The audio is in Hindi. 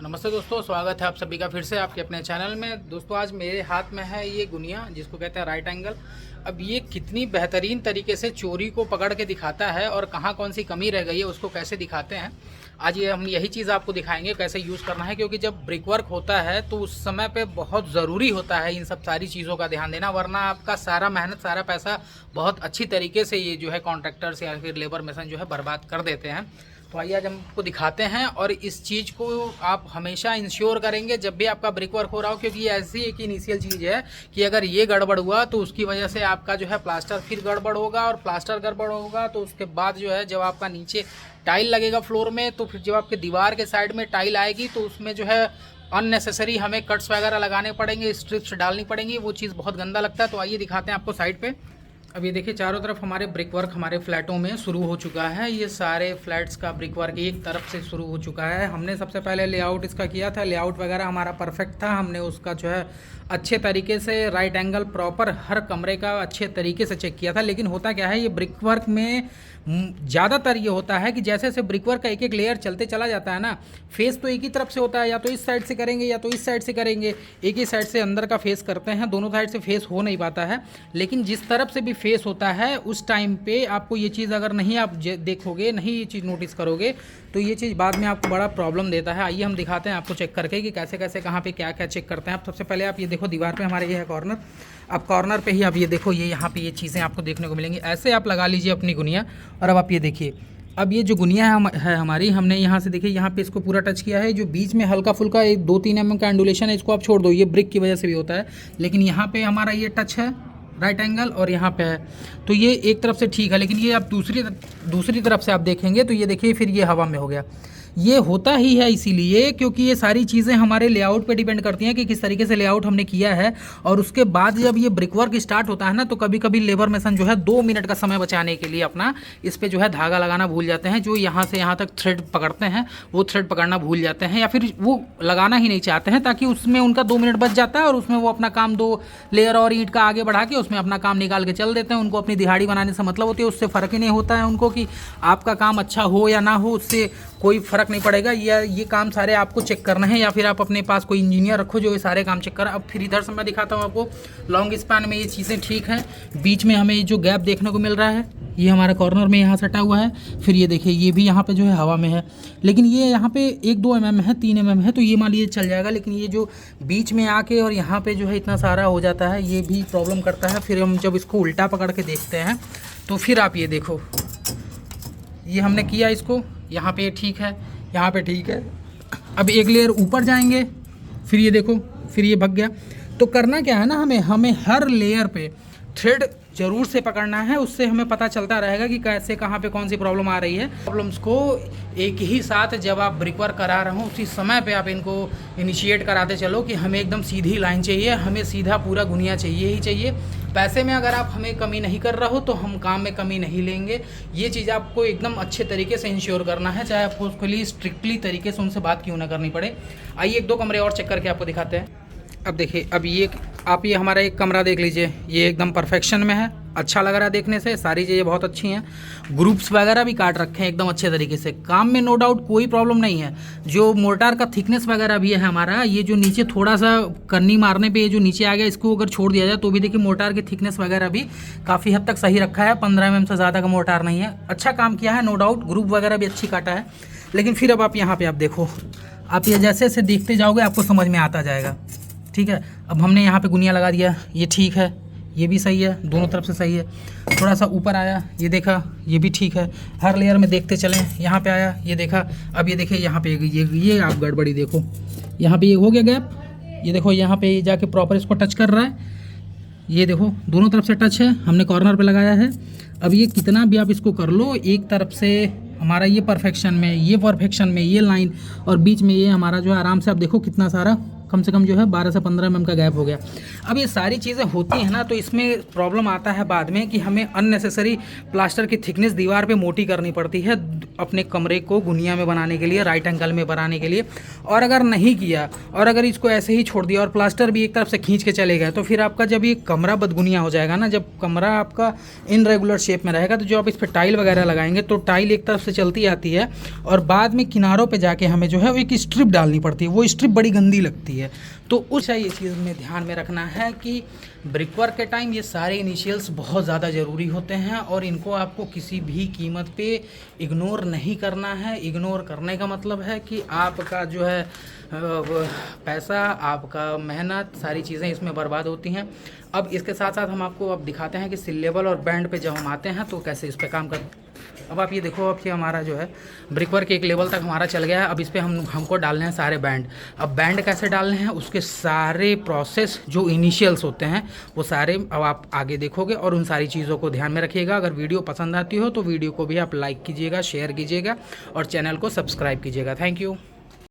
नमस्ते दोस्तों, स्वागत है आप सभी का फिर से आपके अपने चैनल में। दोस्तों आज मेरे हाथ में है ये गुनिया जिसको कहते हैं राइट एंगल। अब ये कितनी बेहतरीन तरीके से चोरी को पकड़ के दिखाता है और कहाँ कौन सी कमी रह गई है उसको कैसे दिखाते हैं। आज ये हम यही चीज़ आपको दिखाएंगे कैसे यूज़ करना है, क्योंकि जब ब्रिक वर्क होता है तो उस समय पे बहुत ज़रूरी होता है इन सब सारी चीज़ों का ध्यान देना, वरना आपका सारा मेहनत सारा पैसा बहुत अच्छी तरीके से ये जो है कॉन्ट्रैक्टर्स या फिर लेबर मेसन जो है बर्बाद कर देते हैं। तो आइए आज हम आपको दिखाते हैं और इस चीज़ को आप हमेशा इंश्योर करेंगे जब भी आपका ब्रिक वर्क हो रहा हो, क्योंकि ये ऐसी एक इनिशियल चीज़ है कि अगर ये गड़बड़ हुआ तो उसकी वजह से आपका जो है प्लास्टर फिर गड़बड़ होगा, और प्लास्टर गड़बड़ होगा तो उसके बाद जो है जब आपका नीचे टाइल लगेगा फ्लोर में, तो फिर जब आपके दीवार के साइड में टाइल आएगी तो उसमें जो है अननेसेसरी हमें कट्स वगैरह लगाने पड़ेंगे, स्ट्रिप्स डालनी पड़ेंगी, वो चीज़ बहुत गंदा लगता है। तो आइए दिखाते हैं आपको साइड पे। अब ये देखिए चारों तरफ हमारे ब्रिक वर्क हमारे फ्लैटों में शुरू हो चुका है। ये सारे फ्लैट्स का ब्रिक वर्क एक तरफ से शुरू हो चुका है। हमने सबसे पहले लेआउट इसका किया था, लेआउट वगैरह हमारा परफेक्ट था। हमने उसका जो है अच्छे तरीके से राइट एंगल प्रॉपर हर कमरे का अच्छे तरीके से चेक किया था। लेकिन होता क्या है, ये ब्रिक वर्क में ज़्यादातर ये होता है कि जैसे जैसे ब्रिक वर्क का एक एक लेयर चलते चला जाता है ना, फेस तो एक ही तरफ से होता है, या तो इस साइड से करेंगे या तो इस साइड से करेंगे, एक ही साइड से अंदर का फेस करते हैं, दोनों साइड से फेस हो नहीं पाता है। लेकिन जिस तरफ से भी फेस होता है उस टाइम पे आपको ये चीज़ अगर नहीं आप देखोगे, नहीं ये चीज़ नोटिस करोगे तो ये चीज़ बाद में आपको बड़ा प्रॉब्लम देता है। आइए हम दिखाते हैं आपको चेक करके कि कैसे कैसे कहाँ पे क्या क्या चेक करते हैं। आप सबसे पहले आप ये देखो दीवार पे हमारे ये है कॉर्नर। अब कॉर्नर पे ही आप ये देखो, ये यहाँ पे ये चीज़ें आपको देखने को मिलेंगी। ऐसे आप लगा लीजिए अपनी गुनिया, और अब आप ये देखिए, अब ये जो गुनिया है हमारी, हमने यहाँ से देखिए यहाँ पे इसको पूरा टच किया है। जो बीच में हल्का फुल्का एक 2-3 mm का एंडुलेशन है, इसको आप छोड़ दो, ये ब्रिक की वजह से भी होता है। लेकिन यहाँ पे हमारा ये टच है राइट एंगल और यहाँ पे है, तो ये एक तरफ से ठीक है। लेकिन ये आप दूसरी तरफ से आप देखेंगे तो ये देखिए फिर ये हवा में हो गया। ये होता ही है इसीलिए क्योंकि ये सारी चीज़ें हमारे लेआउट पे डिपेंड करती हैं कि किस तरीके से लेआउट हमने किया है। और उसके बाद जब ये ब्रिक वर्क स्टार्ट होता है ना, तो कभी कभी लेबर मेसन जो है 2 मिनट का समय बचाने के लिए अपना इस पर जो है धागा लगाना भूल जाते हैं। जो यहाँ से यहाँ तक थ्रेड पकड़ते हैं वो थ्रेड पकड़ना भूल जाते हैं, या फिर वो लगाना ही नहीं चाहते हैं, ताकि उसमें उनका 2 मिनट बच जाता है और उसमें वो अपना काम 2 लेयर और ईंट का आगे बढ़ा के उसमें अपना काम निकाल के चल देते हैं। उनको अपनी दिहाड़ी बनाने से मतलब होती है, उससे फ़र्क ही नहीं होता है उनको कि आपका काम अच्छा हो या ना हो, उससे कोई फ़र्क नहीं पड़ेगा। या ये काम सारे आपको चेक करना है, या फिर आप अपने पास कोई इंजीनियर रखो जो ये सारे काम चेक करे। अब फिर इधर से मैं दिखाता हूँ आपको, लॉन्ग स्पैन में ये चीज़ें ठीक हैं। बीच में हमें जो गैप देखने को मिल रहा है ये हमारा कॉर्नर में यहाँ सटा हुआ है। फिर ये देखिए ये भी यहाँ पे जो है हवा में है, लेकिन ये यहाँ पे 1-2 mm है, 3 mm है, तो ये मान लीजिए चल जाएगा। लेकिन ये जो बीच में आके और यहाँ पे जो है इतना सारा हो जाता है, ये भी प्रॉब्लम करता है। फिर हम जब इसको उल्टा पकड़ के देखते हैं तो फिर आप ये देखो, ये हमने किया इसको, यहाँ पे ठीक है, यहाँ पे ठीक है। अब एक लेयर ऊपर जाएंगे, फिर ये देखो फिर ये भग गया। तो करना क्या है ना, हमें हर लेयर पे थ्रेड ज़रूर से पकड़ना है, उससे हमें पता चलता रहेगा कि कैसे कहाँ पे कौन सी प्रॉब्लम आ रही है। प्रॉब्लम्स को एक ही साथ जब आप ब्रिक वर्क करा रहे हो उसी समय पे आप इनको इनिशिएट कराते चलो कि हमें एकदम सीधी लाइन चाहिए, हमें सीधा पूरा गुनिया चाहिए ही चाहिए। पैसे में अगर आप हमें कमी नहीं कर रहे हो तो हम काम में कमी नहीं लेंगे। ये चीज़ आपको एकदम अच्छे तरीके से इंश्योर करना है, चाहे आपको उसके लिए स्ट्रिक्टली तरीके से उनसे बात क्यों ना करनी पड़े। आइए 1-2 कमरे और चेक करके आपको दिखाते हैं। अब देखिए, अब ये आप ये हमारा एक कमरा देख लीजिए, ये एकदम परफेक्शन में है, अच्छा लग रहा है देखने से, सारी चीज़ें बहुत अच्छी हैं। ग्रुप्स वगैरह भी काट रखे हैं एकदम अच्छे तरीके से, काम में नो डाउट कोई प्रॉब्लम नहीं है। जो मोर्टार का थिकनेस वगैरह भी है हमारा, ये जो नीचे थोड़ा सा करनी मारने पे ये जो नीचे आ गया, इसको अगर छोड़ दिया जाए तो भी देखिए मोर्टार की थिकनेस वगैरह भी काफ़ी हद तक सही रखा है। 15 mm से ज़्यादा का मोर्टार नहीं है, अच्छा काम किया है नो डाउट। ग्रुप वगैरह भी अच्छी काटा है। लेकिन फिर अब आप यहाँ पर आप देखो, आप ये जैसे जैसे देखते जाओगे आपको समझ में आता जाएगा, ठीक है। अब हमने यहाँ पे गुनिया लगा दिया, ये ठीक है, ये भी सही है, दोनों तरफ से सही है। थोड़ा सा ऊपर आया, ये देखा, ये भी ठीक है। हर लेयर में देखते चलें, यहाँ पे आया, ये देखा। अब ये देखिए यहाँ पे ये आप गड़बड़ी देखो, यहाँ पे ये हो गया गैप, ये देखो यहाँ पे जाके प्रॉपर इसको टच कर रहा है, ये देखो दोनों तरफ से टच है, हमने कॉर्नर पे लगाया है। अब ये कितना भी आप इसको कर लो, एक तरफ से हमारा ये परफेक्शन में, ये परफेक्शन में, ये लाइन और बीच में ये हमारा जो है आराम से आप देखो कितना सारा कम से कम जो है 12 से 15 mm का गैप हो गया। अब ये सारी चीज़ें होती हैं ना, तो इसमें प्रॉब्लम आता है बाद में कि हमें अननेसेसरी प्लास्टर की थिकनेस दीवार पे मोटी करनी पड़ती है अपने कमरे को गुनिया में बनाने के लिए, राइट एंगल में बनाने के लिए। और अगर नहीं किया और अगर इसको ऐसे ही छोड़ दिया और प्लास्टर भी एक तरफ से खींच के चले गए, तो फिर आपका जब ये कमरा बदगुनिया हो जाएगा ना, जब कमरा आपका इनरेगुलर शेप में रहेगा। तो जो आप इस पर टाइल वगैरह लगाएंगे तो टाइल एक तरफ से चलती आती है और बाद में किनारों पे जाके हमें जो है वो एक स्ट्रिप डालनी पड़ती है, वो स्ट्रिप बड़ी गंदी लगती है। तो उस ये चीज़ में ध्यान में रखना है कि ब्रिकवर्क के टाइम ये सारे इनिशियल्स बहुत ज़्यादा ज़रूरी होते हैं और इनको आपको किसी भी कीमत पे इग्नोर नहीं करना है। इग्नोर करने का मतलब है कि आपका जो है पैसा, आपका मेहनत, सारी चीज़ें इसमें बर्बाद होती हैं। अब इसके साथ साथ हम आपको अब दिखाते हैं कि सिल लेवल और बैंड पे जब हम आते हैं तो कैसे इस पर काम कर। अब आप ये देखो, अब ये हमारा जो है ब्रिकवर्क एक लेवल तक हमारा चल गया है। अब इस पर हमको डालने हैं सारे बैंड। अब बैंड कैसे डालने हैं उसके सारे प्रोसेस जो इनिशियल्स होते हैं वो सारे अब आप आगे देखोगे और उन सारी चीज़ों को ध्यान में रखिएगा। अगर वीडियो पसंद आती हो तो वीडियो को भी आप लाइक कीजिएगा, शेयर कीजिएगा और चैनल को सब्सक्राइब कीजिएगा। Thank you.